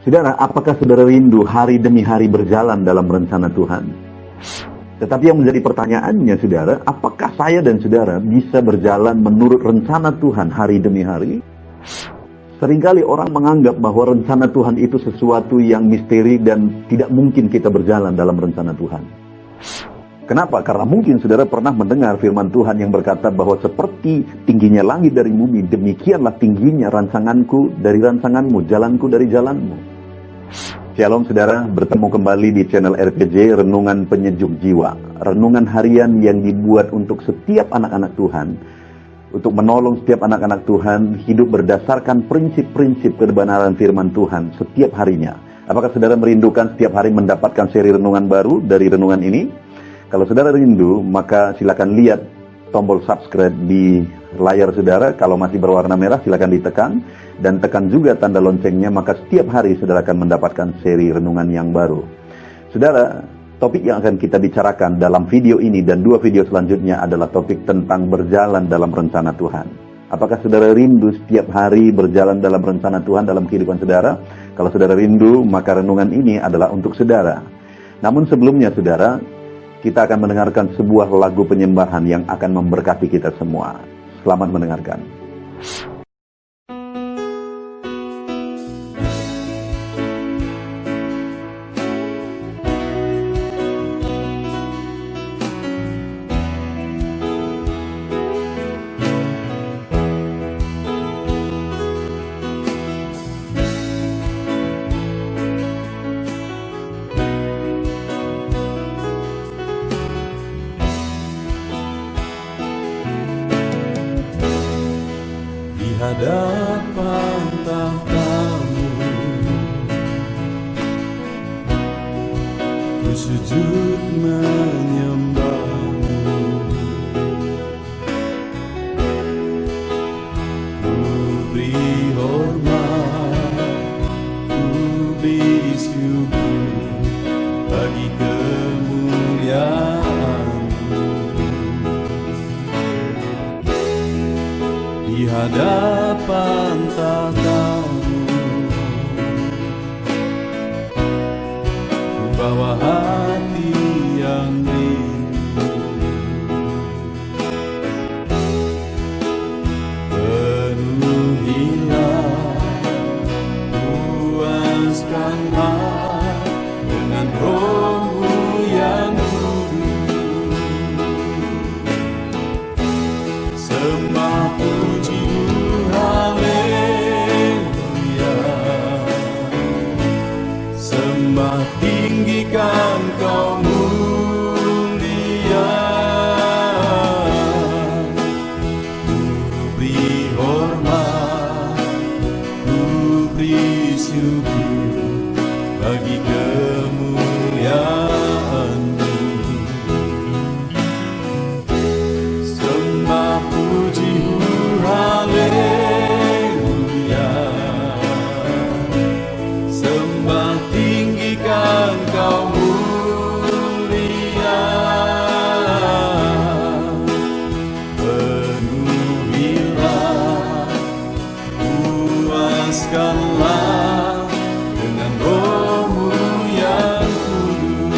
Saudara, apakah saudara rindu hari demi hari berjalan dalam rencana Tuhan? Tetapi yang menjadi pertanyaannya, saudara, apakah saya dan saudara bisa berjalan menurut rencana Tuhan hari demi hari? Seringkali orang menganggap bahwa rencana Tuhan itu sesuatu yang misteri dan tidak mungkin kita berjalan dalam rencana Tuhan. Kenapa? Karena mungkin saudara pernah mendengar firman Tuhan yang berkata bahwa seperti tingginya langit dari bumi, demikianlah tingginya rancanganku dari rancanganmu, jalanku dari jalanmu. Shalom saudara, bertemu kembali di channel RPG Renungan Penyejuk Jiwa. Renungan harian yang dibuat untuk setiap anak-anak Tuhan, untuk menolong setiap anak-anak Tuhan hidup berdasarkan prinsip-prinsip kebenaran firman Tuhan setiap harinya. Apakah saudara merindukan setiap hari mendapatkan seri renungan baru dari renungan ini? Kalau saudara rindu, maka silakan lihat tombol subscribe di layar saudara. Kalau masih berwarna merah, silakan ditekan. Dan tekan juga tanda loncengnya, maka setiap hari saudara akan mendapatkan seri renungan yang baru. Saudara, topik yang akan kita bicarakan dalam video ini dan dua video selanjutnya adalah topik tentang berjalan dalam rencana Tuhan. Apakah saudara rindu setiap hari berjalan dalam rencana Tuhan dalam kehidupan saudara? Kalau saudara rindu, maka renungan ini adalah untuk saudara. Namun sebelumnya saudara, kita akan mendengarkan sebuah lagu penyembahan yang akan memberkati kita semua. Selamat mendengarkan. Hadapan tahtamu, ku sujud menyembahmu, ku beri hormat, ku beri syukur bagi kemuliaan-Mu. Di hadapan tahtamu, ku bawa hati yang rindu, penuhilah, puaskanlah dengan Roh-Mu yang kudus. Sembah puji haleluya, sembah tinggikan Kau mulia, ku beri hormat, ku beri syukur bagi kemuliaan-Mu. Sembah puji haleluya, sembah tinggikan Kau mulia, penuhilah, puaskanlah dengan Roh-Mu yang kudus.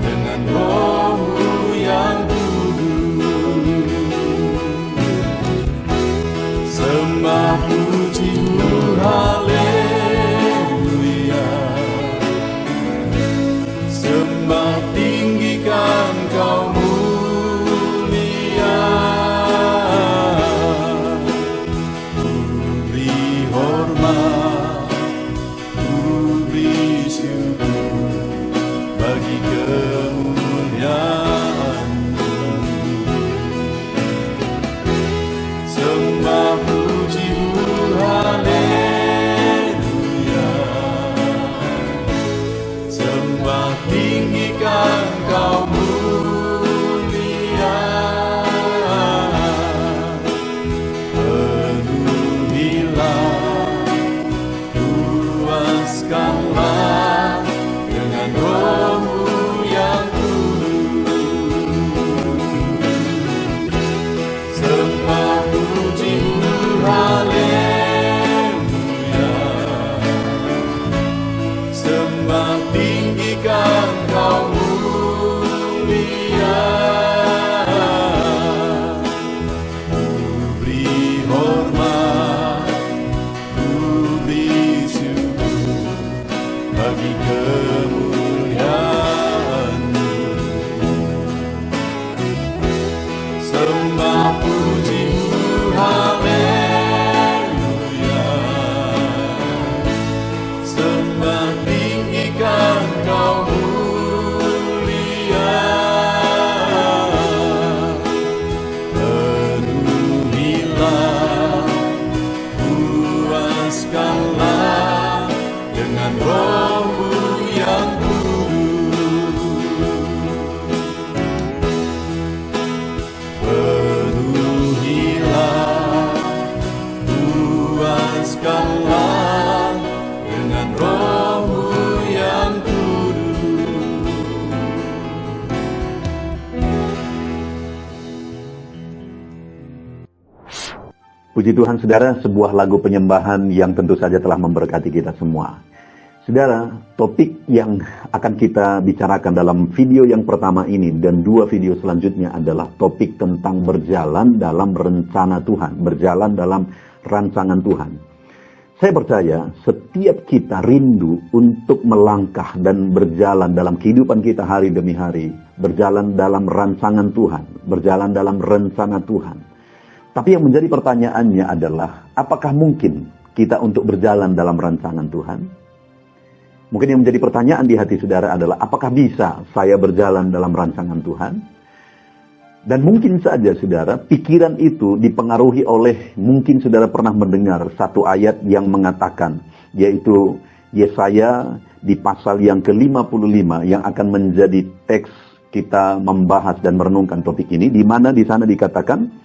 dengan roh-Mu yang kudus. Sembah puji-Mu, haleluya. Sembah tinggikan Kau mulia. Ku beri hormat, ku beri syukur bagi kemuliaan-Mu. Sembah puji-Mu, haleluya. Sembah tinggikan Kau mulia. Penuhilah, puaskanlah dengan roh-Mu yang kudus. Sembah puji-Mu, haleluya. Sembah tinggikan Kau mulia. Ku beri hormat, ku beri syukur bagi kemuliaan-Mu. Sembah puji-Mu, haleluya. Sembah tinggikan Kau mulia. Penuhilah, puaskanlah dengan roh-Mu yang kudus. Penuhilah, puaskanlah dengan roh-Mu yang kudus. Puji Tuhan saudara, sebuah lagu penyembahan yang tentu saja telah memberkati kita semua. Saudara, topik yang akan kita bicarakan dalam video yang pertama ini dan 2 video selanjutnya adalah topik tentang berjalan dalam rencana Tuhan, berjalan dalam rancangan Tuhan. Saya percaya setiap kita rindu untuk melangkah dan berjalan dalam kehidupan kita hari demi hari, berjalan dalam rancangan Tuhan, berjalan dalam rencana Tuhan. Tapi yang menjadi pertanyaannya adalah, apakah mungkin kita untuk berjalan dalam rancangan Tuhan? Mungkin yang menjadi pertanyaan di hati saudara adalah, apakah bisa saya berjalan dalam rancangan Tuhan? Dan mungkin saja saudara, pikiran itu dipengaruhi oleh, mungkin saudara pernah mendengar satu ayat yang mengatakan, yaitu Yesaya di pasal yang ke-55 yang akan menjadi teks kita membahas dan merenungkan topik ini, di mana di sana dikatakan,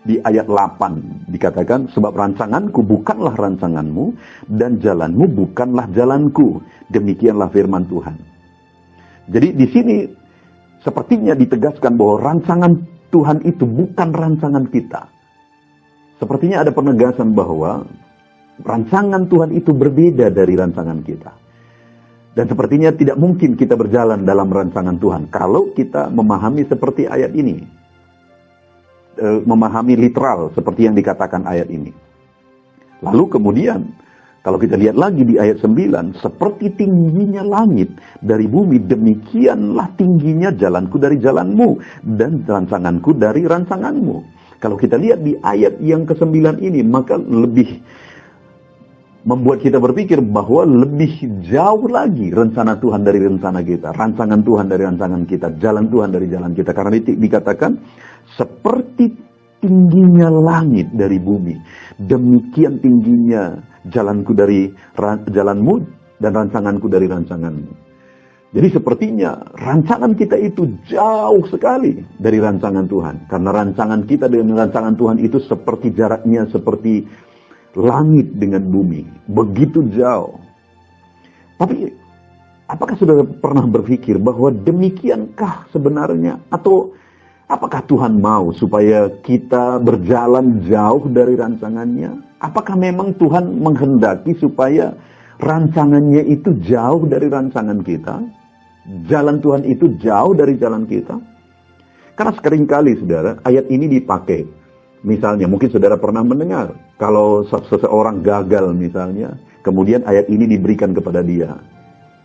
di ayat 8 dikatakan, sebab rancanganku bukanlah rancanganmu dan jalanmu bukanlah jalanku. Demikianlah firman Tuhan. Jadi di sini sepertinya ditegaskan bahwa rancangan Tuhan itu bukan rancangan kita. Sepertinya ada penegasan bahwa rancangan Tuhan itu berbeda dari rancangan kita. Dan sepertinya tidak mungkin kita berjalan dalam rancangan Tuhan kalau kita memahami seperti ayat ini. Memahami literal seperti yang dikatakan ayat ini. Lalu kemudian kalau kita lihat lagi di ayat 9, seperti tingginya langit dari bumi, demikianlah tingginya jalanku dari jalanmu dan rancanganku dari rancanganmu. Kalau kita lihat di ayat yang ke-9 ini, maka lebih membuat kita berpikir bahwa lebih jauh lagi rencana Tuhan dari rencana kita, rancangan Tuhan dari rancangan kita, jalan Tuhan dari jalan kita. Karena dikatakan seperti tingginya langit dari bumi, demikian tingginya jalanku dari jalanmu dan rancanganku dari rancanganmu. Jadi sepertinya rancangan kita itu jauh sekali dari rancangan Tuhan. Karena rancangan kita dengan rancangan Tuhan itu seperti jaraknya seperti langit dengan bumi, begitu jauh. Tapi apakah saudara pernah berpikir bahwa demikiankah sebenarnya? Atau apakah Tuhan mau supaya kita berjalan jauh dari rancangannya? Apakah memang Tuhan menghendaki supaya rancangannya itu jauh dari rancangan kita? jalan Tuhan itu jauh dari jalan kita? Karena seringkali saudara, ayat ini dipakai. Misalnya, mungkin saudara pernah mendengar, kalau seseorang gagal misalnya, kemudian ayat ini diberikan kepada dia.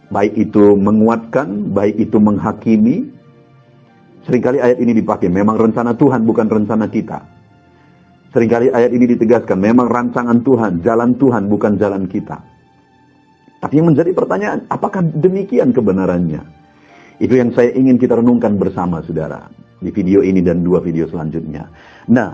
Baik itu menguatkan, baik itu menghakimi. Seringkali ayat ini dipakai, memang rencana Tuhan bukan rencana kita. Seringkali ayat ini ditegaskan, memang rancangan Tuhan, jalan Tuhan bukan jalan kita. Tapi yang menjadi pertanyaan, apakah demikian kebenarannya? Itu yang saya ingin kita renungkan bersama saudara, di video ini dan 2 video selanjutnya. Nah,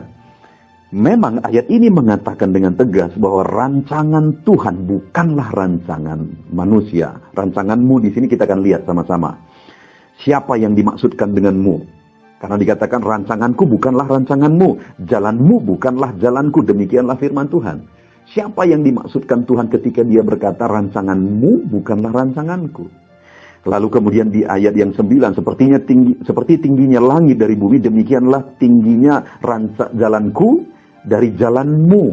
memang ayat ini mengatakan dengan tegas bahwa rancangan Tuhan bukanlah rancangan manusia. Rancanganmu di sini kita akan lihat sama-sama. Siapa yang dimaksudkan denganmu? Karena dikatakan rancanganku bukanlah rancanganmu, jalanmu bukanlah jalanku, demikianlah firman Tuhan. Siapa yang dimaksudkan Tuhan ketika dia berkata rancanganmu bukanlah rancanganku? Lalu kemudian di ayat yang 9, seperti tingginya langit dari bumi, demikianlah tingginya jalanku dari jalanmu.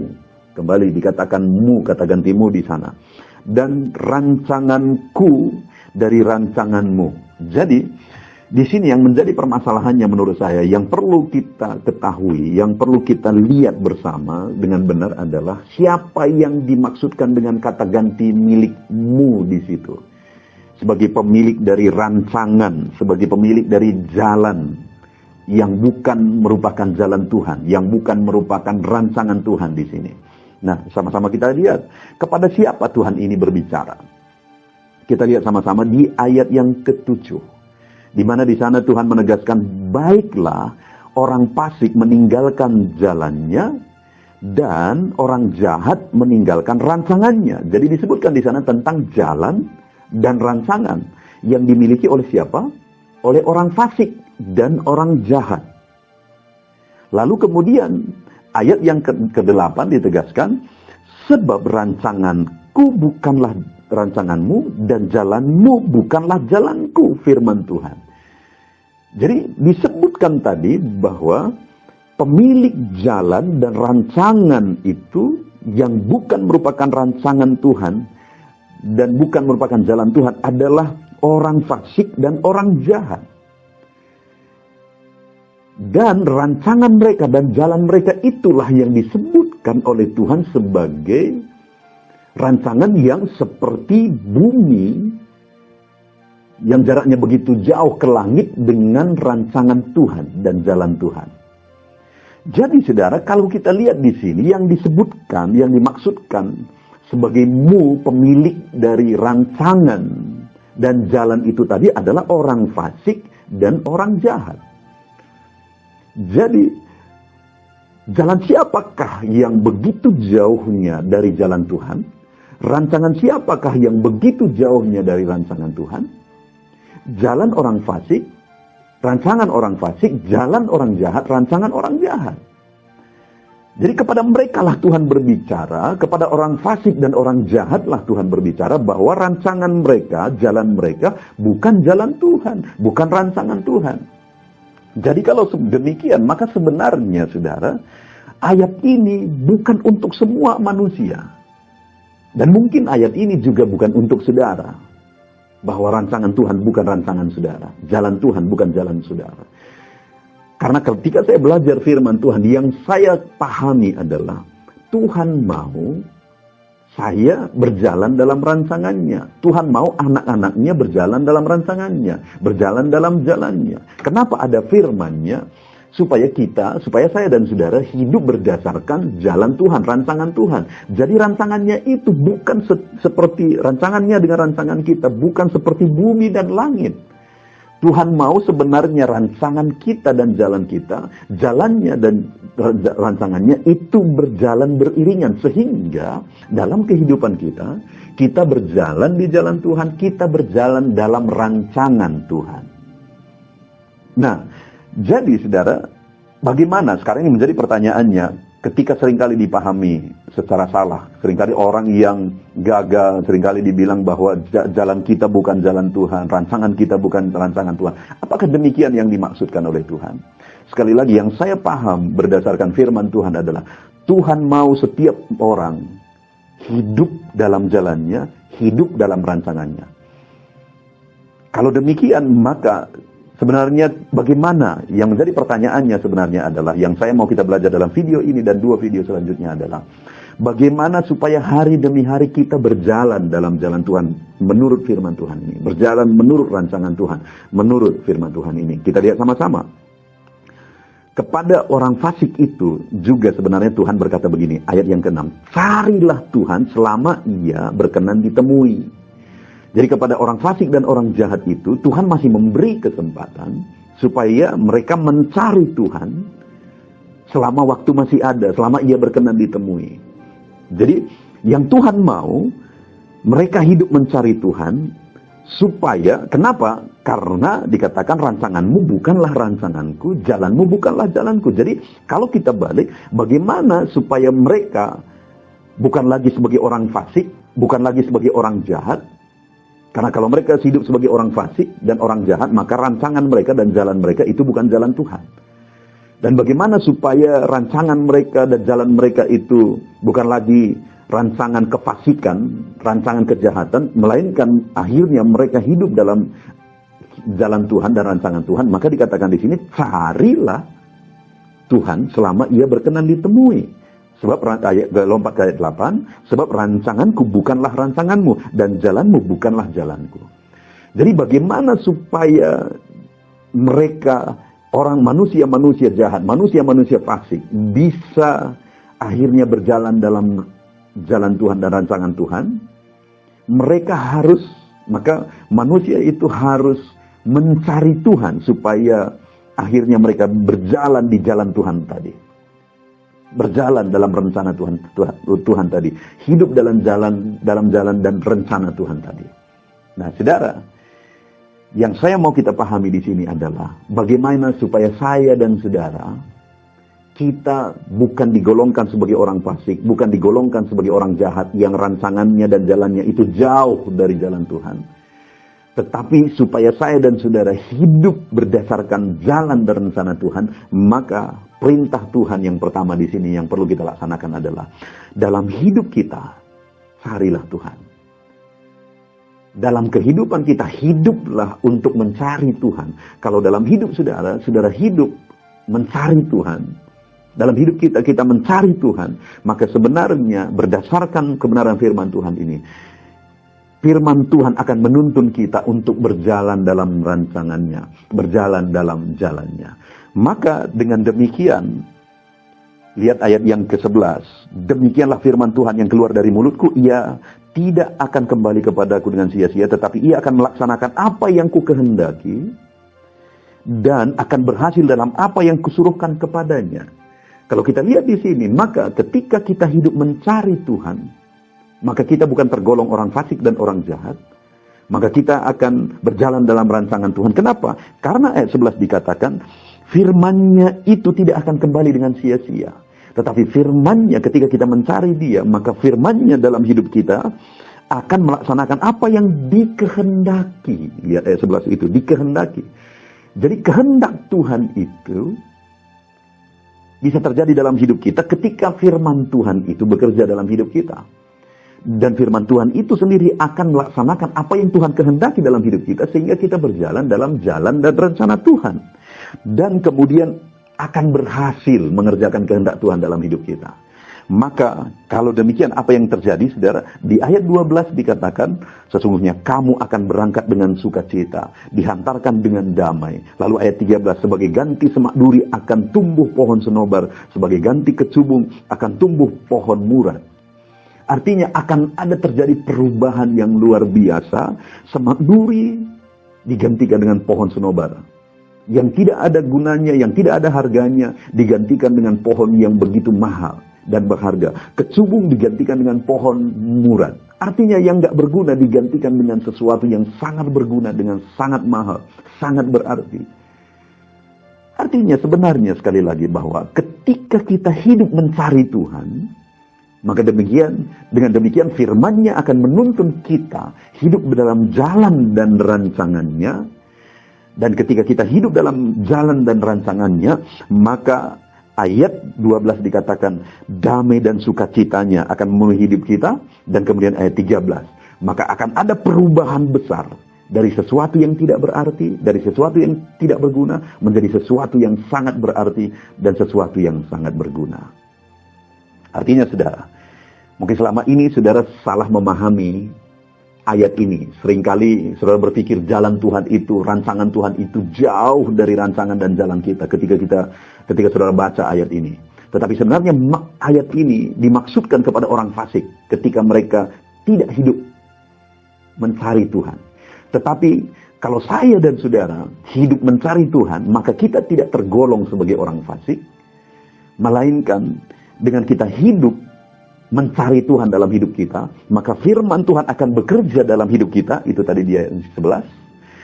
Kembali dikatakan mu, kata gantimu di sana. Dan rancanganku dari rancanganmu. Jadi di sini yang menjadi permasalahannya menurut saya, yang perlu kita ketahui, yang perlu kita lihat bersama dengan benar adalah siapa yang dimaksudkan dengan kata ganti milikmu di situ. Sebagai pemilik dari rancangan, sebagai pemilik dari jalan yang bukan merupakan jalan Tuhan, yang bukan merupakan rancangan Tuhan di sini. Nah, sama-sama kita lihat kepada siapa Tuhan ini berbicara. Kita lihat sama-sama di ayat yang ke-7. Di mana di sana Tuhan menegaskan, baiklah orang fasik meninggalkan jalannya dan orang jahat meninggalkan rancangannya. Jadi disebutkan di sana tentang jalan dan rancangan yang dimiliki oleh siapa? Oleh orang fasik dan orang jahat. Lalu kemudian ayat yang ke-8 ditegaskan, sebab rancanganku bukanlah rancanganmu dan jalanmu bukanlah jalanku, firman Tuhan. Jadi disebutkan tadi bahwa pemilik jalan dan rancangan itu yang bukan merupakan rancangan Tuhan dan bukan merupakan jalan Tuhan adalah orang fasik dan orang jahat. Dan rancangan mereka dan jalan mereka itulah yang disebutkan oleh Tuhan sebagai rancangan yang seperti bumi yang jaraknya begitu jauh ke langit dengan rancangan Tuhan dan jalan Tuhan. Jadi saudara, kalau kita lihat di sini yang disebutkan, yang dimaksudkan sebagai pemilik dari rancangan dan jalan itu tadi adalah orang fasik dan orang jahat. Jadi jalan siapakah yang begitu jauhnya dari jalan Tuhan? Rancangan siapakah yang begitu jauhnya dari rancangan Tuhan? Jalan orang fasik, rancangan orang fasik, jalan orang jahat, rancangan orang jahat. Jadi kepada mereka lah Tuhan berbicara, kepada orang fasik dan orang jahat lah Tuhan berbicara bahwa rancangan mereka, jalan mereka bukan jalan Tuhan, bukan rancangan Tuhan. Jadi kalau demikian, maka sebenarnya saudara, ayat ini bukan untuk semua manusia. Dan mungkin ayat ini juga bukan untuk saudara. Bahwa rancangan Tuhan bukan rancangan saudara. Jalan Tuhan bukan jalan saudara. Karena ketika saya belajar firman Tuhan, yang saya pahami adalah Tuhan mau saya berjalan dalam rancangannya. Tuhan mau anak-anaknya berjalan dalam rancangannya. Berjalan dalam jalannya. Kenapa ada firman-Nya? Supaya saya dan saudara hidup berdasarkan jalan Tuhan, rancangan Tuhan. Jadi rancangannya itu bukan seperti rancangannya dengan rancangan kita, bukan seperti bumi dan langit. Tuhan mau sebenarnya rancangan kita dan jalan kita, jalannya dan rancangannya itu berjalan beriringan. Sehingga dalam kehidupan kita berjalan di jalan Tuhan, kita berjalan dalam rancangan Tuhan. Nah, jadi saudara, bagaimana sekarang ini menjadi pertanyaannya ketika seringkali dipahami secara salah. Seringkali orang yang gagal, seringkali dibilang bahwa jalan kita bukan jalan Tuhan, rancangan kita bukan rancangan Tuhan. Apakah demikian yang dimaksudkan oleh Tuhan? Sekali lagi, yang saya paham berdasarkan firman Tuhan adalah Tuhan mau setiap orang hidup dalam jalannya, hidup dalam rancangannya. Kalau demikian, maka sebenarnya bagaimana, yang menjadi pertanyaannya sebenarnya adalah, yang saya mau kita belajar dalam video ini dan 2 video selanjutnya adalah, bagaimana supaya hari demi hari kita berjalan dalam jalan Tuhan menurut firman Tuhan ini. Berjalan menurut rancangan Tuhan, menurut firman Tuhan ini. Kita lihat sama-sama. Kepada orang fasik itu juga sebenarnya Tuhan berkata begini, ayat yang ke-6. Carilah Tuhan selama ia berkenan ditemui. Jadi kepada orang fasik dan orang jahat itu, Tuhan masih memberi kesempatan supaya mereka mencari Tuhan selama waktu masih ada, selama ia berkenan ditemui. Jadi yang Tuhan mau, mereka hidup mencari Tuhan supaya, kenapa? Karena dikatakan rancanganmu bukanlah rancanganku, jalanmu bukanlah jalanku. Jadi kalau kita balik, bagaimana supaya mereka bukan lagi sebagai orang fasik, bukan lagi sebagai orang jahat. Karena kalau mereka hidup sebagai orang fasik dan orang jahat, maka rancangan mereka dan jalan mereka itu bukan jalan Tuhan. Dan bagaimana supaya rancangan mereka dan jalan mereka itu bukan lagi rancangan kefasikan, rancangan kejahatan, melainkan akhirnya mereka hidup dalam jalan Tuhan dan rancangan Tuhan. Maka dikatakan di sini, carilah Tuhan selama ia berkenan ditemui. Sebab lompat ke ayat 8, sebab rancanganku bukanlah rancanganmu dan jalanmu bukanlah jalanku. Jadi bagaimana supaya mereka, orang manusia-manusia jahat, manusia-manusia fasik, bisa akhirnya berjalan dalam jalan Tuhan dan rancangan Tuhan? Mereka harus, maka manusia itu harus mencari Tuhan supaya akhirnya mereka berjalan di jalan Tuhan tadi. Berjalan dalam rencana Tuhan tadi. Hidup dalam jalan dan rencana Tuhan tadi. Nah, saudara, yang saya mau kita pahami di sini adalah bagaimana supaya saya dan saudara kita bukan digolongkan sebagai orang fasik, bukan digolongkan sebagai orang jahat yang rancangannya dan jalannya itu jauh dari jalan Tuhan. Tetapi supaya saya dan saudara hidup berdasarkan jalan dan rencana Tuhan, maka perintah Tuhan yang pertama di sini yang perlu kita laksanakan adalah dalam hidup kita carilah Tuhan. Dalam kehidupan kita hiduplah untuk mencari Tuhan. Kalau dalam hidup saudara, saudara hidup mencari Tuhan, dalam hidup kita mencari Tuhan, maka sebenarnya berdasarkan kebenaran firman Tuhan ini, firman Tuhan akan menuntun kita untuk berjalan dalam rancangannya, berjalan dalam jalannya. Maka dengan demikian, lihat ayat yang ke-11, demikianlah firman Tuhan yang keluar dari mulutku, ia tidak akan kembali kepadaku dengan sia-sia, tetapi ia akan melaksanakan apa yang ku kehendaki, dan akan berhasil dalam apa yang kusuruhkan kepadanya. Kalau kita lihat di sini, maka ketika kita hidup mencari Tuhan, maka kita bukan tergolong orang fasik dan orang jahat, maka kita akan berjalan dalam rancangan Tuhan. Kenapa? Karena ayat 11 dikatakan, firman-Nya itu tidak akan kembali dengan sia-sia. Tetapi firman-Nya ketika kita mencari Dia, maka firman-Nya dalam hidup kita akan melaksanakan apa yang dikehendaki. Lihat ayat 11 itu, dikehendaki. Jadi kehendak Tuhan itu bisa terjadi dalam hidup kita ketika firman Tuhan itu bekerja dalam hidup kita. Dan firman Tuhan itu sendiri akan melaksanakan apa yang Tuhan kehendaki dalam hidup kita, sehingga kita berjalan dalam jalan dan rencana Tuhan. Dan kemudian akan berhasil mengerjakan kehendak Tuhan dalam hidup kita. Maka kalau demikian apa yang terjadi, saudara? Di ayat 12 dikatakan, sesungguhnya kamu akan berangkat dengan sukacita, dihantarkan dengan damai. Lalu ayat 13, sebagai ganti semak duri akan tumbuh pohon senobar, sebagai ganti kecubung akan tumbuh pohon murad. Artinya akan ada terjadi perubahan yang luar biasa. Semak duri digantikan dengan pohon senobar, yang tidak ada gunanya, yang tidak ada harganya, digantikan dengan pohon yang begitu mahal dan berharga. Kecubung digantikan dengan pohon murad. Artinya yang gak berguna digantikan dengan sesuatu yang sangat berguna, dengan sangat mahal, sangat berarti. Artinya sebenarnya sekali lagi bahwa ketika kita hidup mencari Tuhan, maka dengan demikian firman-Nya akan menuntun kita hidup dalam jalan dan rancangannya. Dan ketika kita hidup dalam jalan dan rancangannya, maka ayat 12 dikatakan damai dan sukacitanya akan memenuhi hidup kita. Dan kemudian ayat 13, maka akan ada perubahan besar Dari sesuatu yang tidak berarti, dari sesuatu yang tidak berguna, menjadi sesuatu yang sangat berarti dan sesuatu yang sangat berguna. Artinya saudara, mungkin selama ini saudara salah memahami ayat ini. Seringkali saudara berpikir jalan Tuhan itu, rancangan Tuhan itu jauh dari rancangan dan jalan kita ketika saudara baca ayat ini. Tetapi sebenarnya ayat ini dimaksudkan kepada orang fasik ketika mereka tidak hidup mencari Tuhan. Tetapi kalau saya dan saudara hidup mencari Tuhan, maka kita tidak tergolong sebagai orang fasik, melainkan dengan kita hidup mencari Tuhan dalam hidup kita, maka firman Tuhan akan bekerja dalam hidup kita, itu tadi dia 11,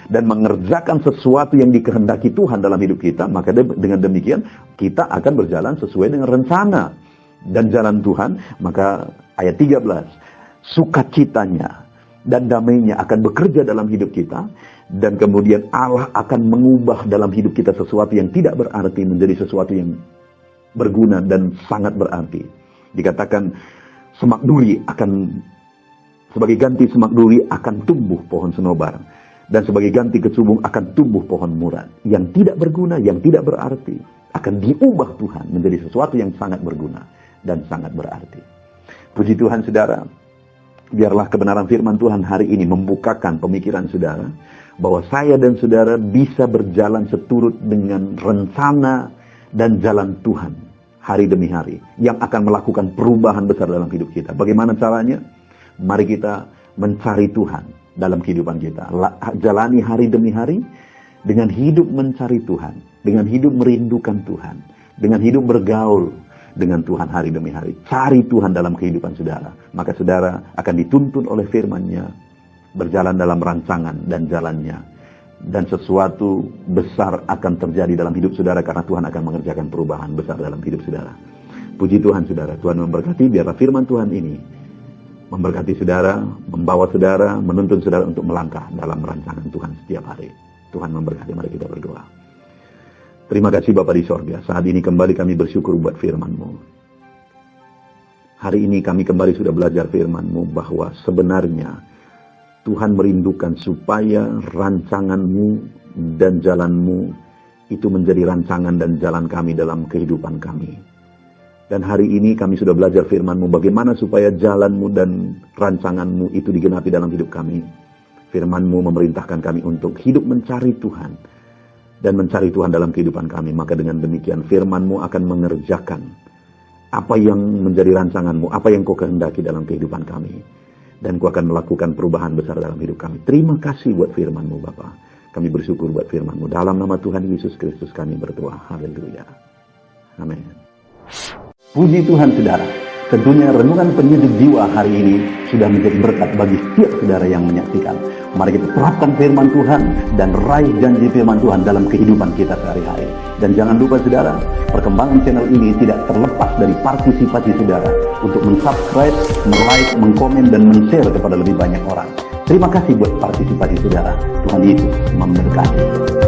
dan mengerjakan sesuatu yang dikehendaki Tuhan dalam hidup kita, maka dengan demikian kita akan berjalan sesuai dengan rencana dan jalan Tuhan. Maka ayat 13, sukacitanya dan damainya akan bekerja dalam hidup kita, dan kemudian Allah akan mengubah dalam hidup kita sesuatu yang tidak berarti menjadi sesuatu yang berguna dan sangat berarti. Dikatakan semak duri akan, sebagai ganti semak duri akan tumbuh pohon senobar, dan sebagai ganti kecubung akan tumbuh pohon murad. Yang tidak berguna, yang tidak berarti, akan diubah Tuhan menjadi sesuatu yang sangat berguna dan sangat berarti. Puji Tuhan saudara, biarlah kebenaran firman Tuhan hari ini membukakan pemikiran saudara, bahwa saya dan saudara bisa berjalan seturut dengan rencana dan jalan Tuhan hari demi hari, yang akan melakukan perubahan besar dalam hidup kita. Bagaimana caranya? Mari kita mencari Tuhan dalam kehidupan kita. Jalani hari demi hari dengan hidup mencari Tuhan, dengan hidup merindukan Tuhan, dengan hidup bergaul dengan Tuhan hari demi hari. Cari Tuhan dalam kehidupan saudara. Maka saudara akan dituntun oleh firman-Nya, berjalan dalam rancangan dan jalannya. Dan sesuatu besar akan terjadi dalam hidup saudara, karena Tuhan akan mengerjakan perubahan besar dalam hidup saudara. Puji Tuhan saudara. Tuhan memberkati. Biarlah firman Tuhan ini memberkati saudara, membawa saudara, menuntun saudara untuk melangkah dalam rancangan Tuhan setiap hari. Tuhan memberkati. Mari kita berdoa. Terima kasih Bapa di sorga. Saat ini kembali kami bersyukur buat firman-Mu. Hari ini kami kembali sudah belajar firman-Mu, bahwa sebenarnya Tuhan merindukan supaya rancangan-Mu dan jalan-Mu itu menjadi rancangan dan jalan kami dalam kehidupan kami. Dan hari ini kami sudah belajar firman-Mu, bagaimana supaya jalan-Mu dan rancangan-Mu itu digenapi dalam hidup kami. Firman-Mu memerintahkan kami untuk hidup mencari Tuhan dan mencari Tuhan dalam kehidupan kami. Maka dengan demikian firman-Mu akan mengerjakan apa yang menjadi rancangan-Mu, apa yang Kau kehendaki dalam kehidupan kami. Dan Kau akan melakukan perubahan besar dalam hidup kami. Terima kasih buat firman-Mu Bapa. Kami bersyukur buat firman-Mu. Dalam nama Tuhan Yesus Kristus kami berdoa. Haleluya. Amin. Puji Tuhan saudara. Tentunya renungan penyejuk jiwa hari ini sudah menjadi berkat bagi setiap saudara yang menyaksikan. Mari kita terapkan firman Tuhan dan raih janji firman Tuhan dalam kehidupan kita sehari-hari. Dan jangan lupa saudara, perkembangan channel ini tidak terlepas dari partisipasi saudara untuk mensubscribe, like, mengkomen, dan men-share kepada lebih banyak orang. Terima kasih buat partisipasi saudara. Tuhan Yesus memberkati.